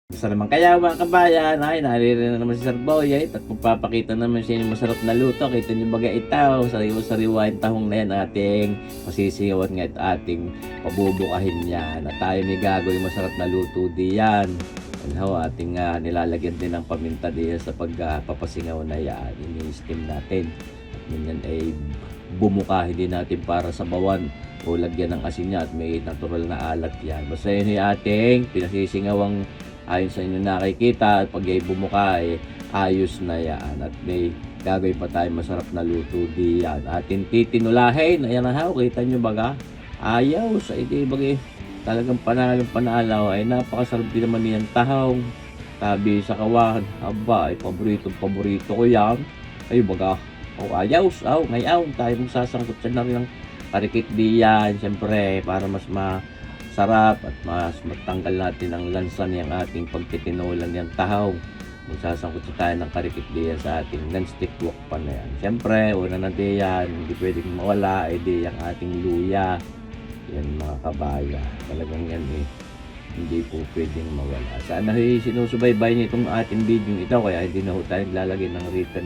Basta naman kaya mga kabayan, ay naririnig na naman si Sir Boyet at magpapakita naman siya ng masarap na luto. Kita niyo baga itaw, sariwa-sariwa yung tahong na yan ating masisigawan nga at ating pabubukahin yan. At tayo may gagawin masarap na luto diyan. Ano, ating nilalagyan din ng paminta diyan sa pagpapasingaw na yan. Ini-steam natin. At ganyan ay bumukahin din natin para sa bawan o lagyan ng asin niya at may natural na alat yan. Basta yun yung ating pinasisingawang ayon sa inyo nakikita at pag bumuka ayos na yan at may gagawin pa tayo masarap na luto diyan. Atin titinulahin, ayan na kita nyo baga ayaw sa iti bagay talagang panalo ay napakasarap din naman niyan tahong tabi sa kawan. Aba ay paborito ko yan ay baga ayaw ngayon tayo magsasangkot siya na rin ng karikit diyan syempre para mas sarap at mas matanggal natin ang lansa niyang ating pagtitinulan niyang tahaw. Magsasangkot sa tayo ng karikit diyan sa ating non-stick wok pan na yan. Siyempre, una na diyan, hindi pwedeng mawala, di ang ating luya. Yan mga kabaya. Talagang yan hindi po pwedeng mawala. Sana sinusubaybay niyo itong ating video ito, kaya hindi na ho tayo naglalagay ng written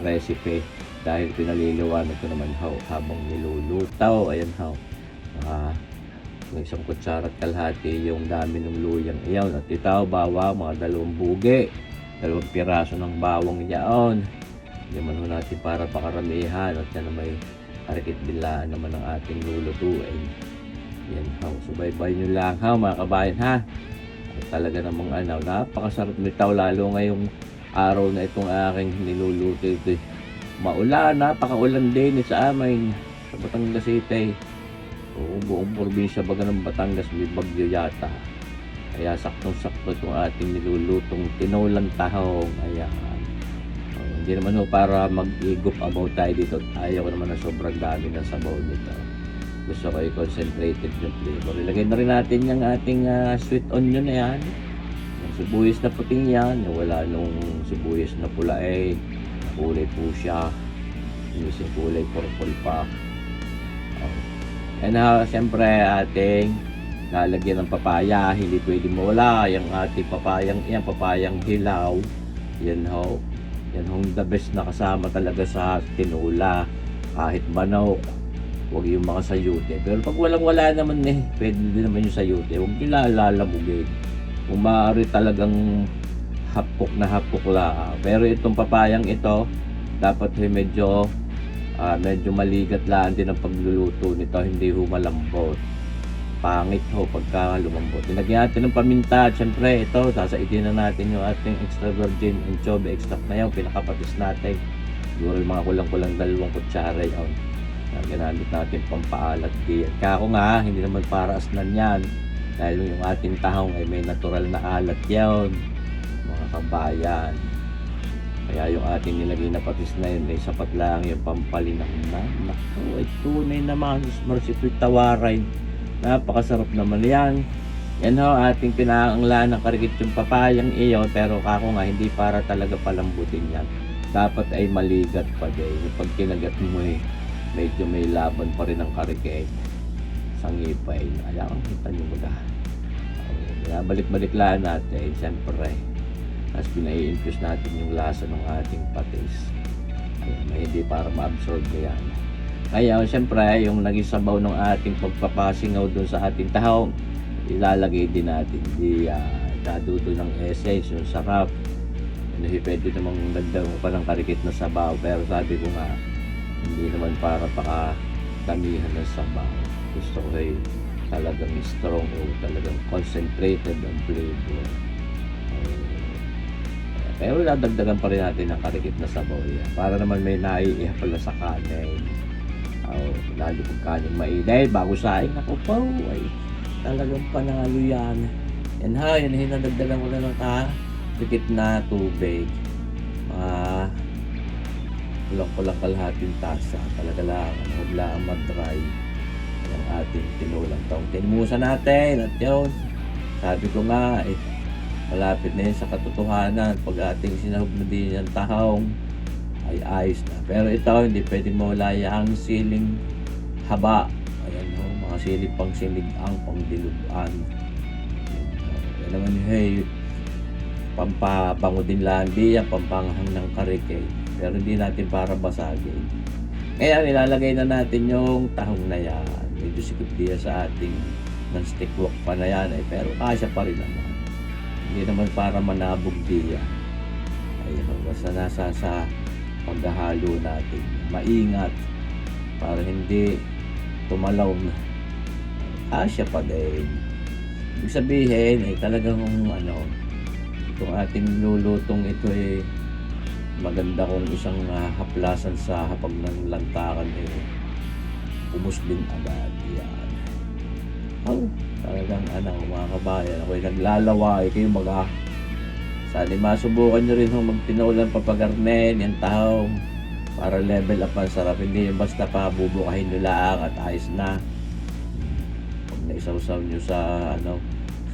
recipe dahil pinaliliwanag ko naman habang nilulutaw. Ayan may isang kutsara at kalahati yung dami ng luyang iyon at itaw bawang mga 2 bugi, 2 piraso ng bawang iyon. Hindi man ho natin para pakaramihan at yan may karikit bilaan naman ng ating lulutuin. Yan subaybay nyo lang mga kabayan at talaga namang napakasarap nitaw lalo ngayong araw na itong aking niluluto ito. Maulan, napakaulan din sa amin sa Batangas City. Buong probinsya baga ng Batangas may bagyo yata. Kaya saktong-sakto itong ating nilulutong tinulang tahong. Ayan. Hindi naman para mag-igop about tayo dito. Ayaw ko naman na sobrang dami ng sabaw nito. Gusto ko i-concentrated yung flavor. Ilagay na rin natin yung ating sweet onion na yan. Yung sibuyas na puting yan. Yung wala nung sibuyas na pula kulay po siya. Yung kulay purple pa. And siyempre ating lalagyan ng papaya, hindi pwede mawala yung ating papayang hilaw. Yan the best na kasama talaga sa tinula. Kahit banaw, huwag yung mga sayute. Pero pag wala naman pwede din naman yung sayute. Huwag nyo lalamugin. Kung maaari talagang hapok lang. Pero itong papayang ito, dapat medyo maligat lang din ang pagluluto nito, hindi malambot. Pangit pagka lumambot. Nilagyan natin ng paminta at syempre ito, sasaitin na natin yung ating extra virgin anchovy extract na yung pinakapatis natin. Siguro yung mga kulang-kulang 2 kutsara yun. Ginamit natin pampaalat diyan. Kaya ako hindi naman para asnan yan. Dahil yung ating tahong ay may natural na alat yun. Mga kabayan. Kaya yung ating nilagay na patis na yun ay sapat lang yung pampalinang na. Naku, ay tunay naman. Merciful tawaray. Napakasarap naman yan. Yan ating pinaanglaan ng karikit yung papayang iyo. Pero kako hindi para talaga palambutin yan. Dapat ay maligat pa din. Yung pag kinagat mo medyo may laban pa rin ang karikit. Sangipay. Ayan, kita nyo ba? Balik-balik lang natin. Siyempre. Tapos pinai-infuse natin yung lasa ng ating patis. Ayan, hindi para ma-absorb na yan. Kaya siyempre yung naging sabaw ng ating pagpapasingaw doon sa ating tahong, ilalagay din natin. Dadudo ng essence, yung sarap. Pwede namang dagdag pa ng karikit na sabaw. Pero sabi ko hindi naman para pakadamihan ng sabaw. Gusto ko talagang strong o talagang concentrated ang flavor. Pero dadagdagan pa rin natin ang karikit na sabaw yan. Para naman may naiiha pala sa kanin. Lalo kung kanin mainay, bago saing. Ako po, talagang panalo yan. Yan hinadagdagan ko na ng karikit na tubig. Kulang kalahating tasa. Talaga lang, huwag lang mag-dry. Yung ating tinulang taong tinimusan natin. At yun, sabi ko malapit na yun sa katotohanan. Pag ating sinahog na din yung tahong ay ayos na. Pero ito hindi pwede mawala yung siling haba. Ayan mga silip pang sinigang, pang dilugan. Yan naman pampabango din lang yan, pampanghang ng karike. Pero hindi natin para basagin. Kaya nilalagay na natin yung tahong na yan. Medyo sikip diya sa ating non-stick wok pa na yan pero kasya pa rin naman. Hindi naman para manabog diya. Ayun, basta nasa sa paghahalo natin. Maingat para hindi tumalaw na. Kasya pa din. Ibig sabihin talagang itong ating lulutong ito maganda kung isang haplasan sa hapag ng lantakan umusbin agad yan. Talagang mga kabayan, ako'y naglalaway kayo sana masubukan nyo rin magtinolang papagarnen yung tahong para level up ang sarap. Hindi yung basta pa bubukahin nyo lang at ayos na. Pag naisawsaw nyo sa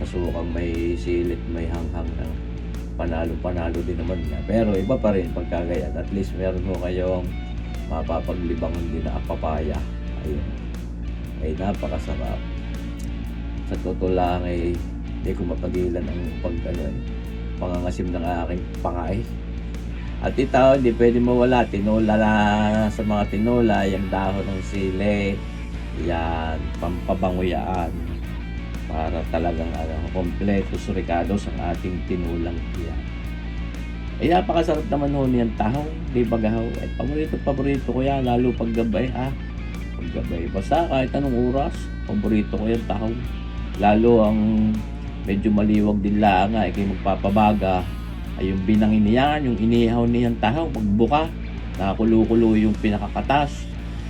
sa sukang may silit, may hanghang na panalo din naman niya. Pero iba pa rin pagkagayan. At least meron mo kayong mapapaglibangan din na papaya. Ayun. Ay napakasarap. Sa totoo lang hindi ko mapagilan ang pangangasim ng aking pangay. At ito, hindi pwede mawala. Tinola na sa mga tinola, yung dahon ng sili. Yan, pampabango yan. Para talagang kompleto suricados ang ating tinulang yan. Napakasarap naman niyang tahong, di bagahaw. Paborito ko yan, lalo pag gabay Pag basta kahit anong oras, paborito ko yan tahong. Lalo ang medyo maliwag din lang kaya magpapabaga ay yung binangin niyan, yung inihaw niyang tahong pagbuka, nakakulo-kulo yung pinakakatas,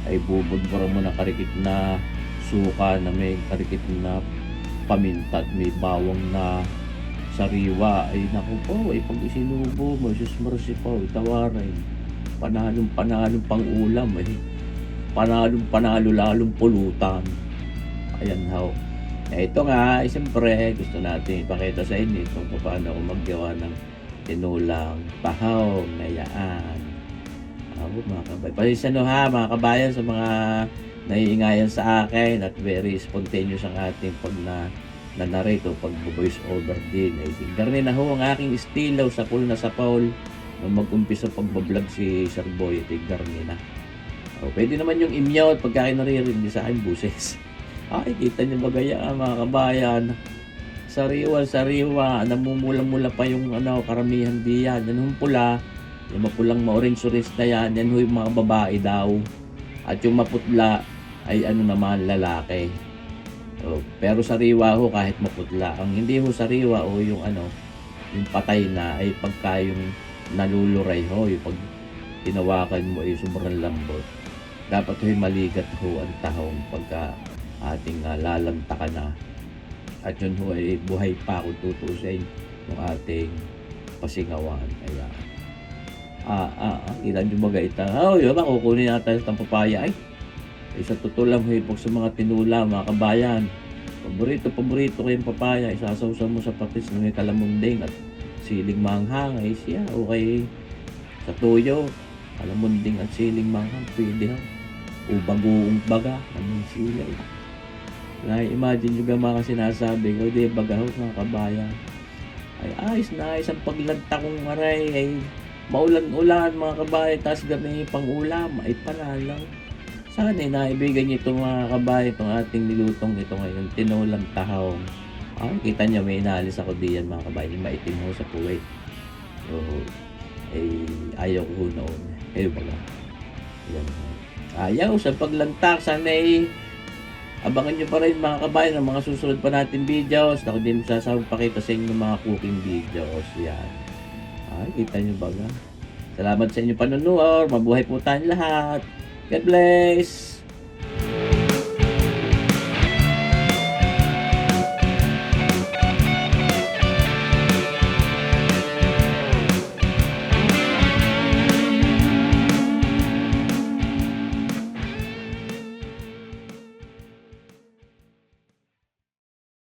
ay bubudburan mo ng karikit na suka na may karikit na paminta at may bawang na sariwa. Ay naku po, pag isinubo mo, sus mercy po, tawarin. Panalong pang ulam panalo lalong pulutan. Ayan ho. Ito nga, siyempre gusto natin ipakita sa inyo kung paano ako maggawa ng tinulang tahong na yan. Mga kabayan, pasensya mga kabayan sa mga naiingayan sa akin at very spontaneous ang ating pag na-narrate o pag-voice over din. Garni na ho ang aking estilo sa pool na sa Paul nung mag-umpisa pag-vlog si Sir Boy. Garni na. Pwede naman yung imyaw at pagka naririnig sa akin buses. Kita niyo bagaya mga kabayan. Sariwa, namumula-mula pa yung karamihan diyan. Yan yung pula, yung mapulang ma-orange na yan yung mga babae daw. At yung maputla ay naman lalaki. Pero sariwa ho kahit maputla. Ang hindi ho sariwa yung yung patay na ay pagka yung naluluray ho, yung pag tinawakan mo ay sobrang lambot. Dapat maligat ho ang tahong pagka ating lalantakan na. At yun ho ay buhay pa kung tutusin yung ating pasingawan. Kaya ilan yung mga ita. Yun ba, kukunin natin itong papaya. Sa totoo lang pag sa mga tinula, mga kabayan, paborito ko yung papaya. Isasawsaw mo sa patis ng may kalamunding at siling manghang. Siya, okay. Sa tuyo, kalamunding at siling manghang, pwede ha. O bagoong baga, anong sila Na-imagine nyo mga sinasabi ko, di bagaw mga kabayan. Ayos ang paglanta kong aray, maulan-ulan mga kabayan, tapos gamay pang ulam, panalo. Sana naibigan nyo itong mga kabayan, itong ating nilutong ito ngayon, tinulang tahong. Kita nyo, may inalis ako diyan mga kabayan, maitim ho sa Kuwait. Ayaw ko noon. Baga. Yan. Ayaw sa paglantak, sana abangan nyo pa rin mga kabayan ng mga susunod pa natin videos. Ako din sasawag pakita sa inyo ng mga cooking videos. Yan. Kita nyo baga. Salamat sa inyo panunood. Mabuhay po tayong lahat. God bless!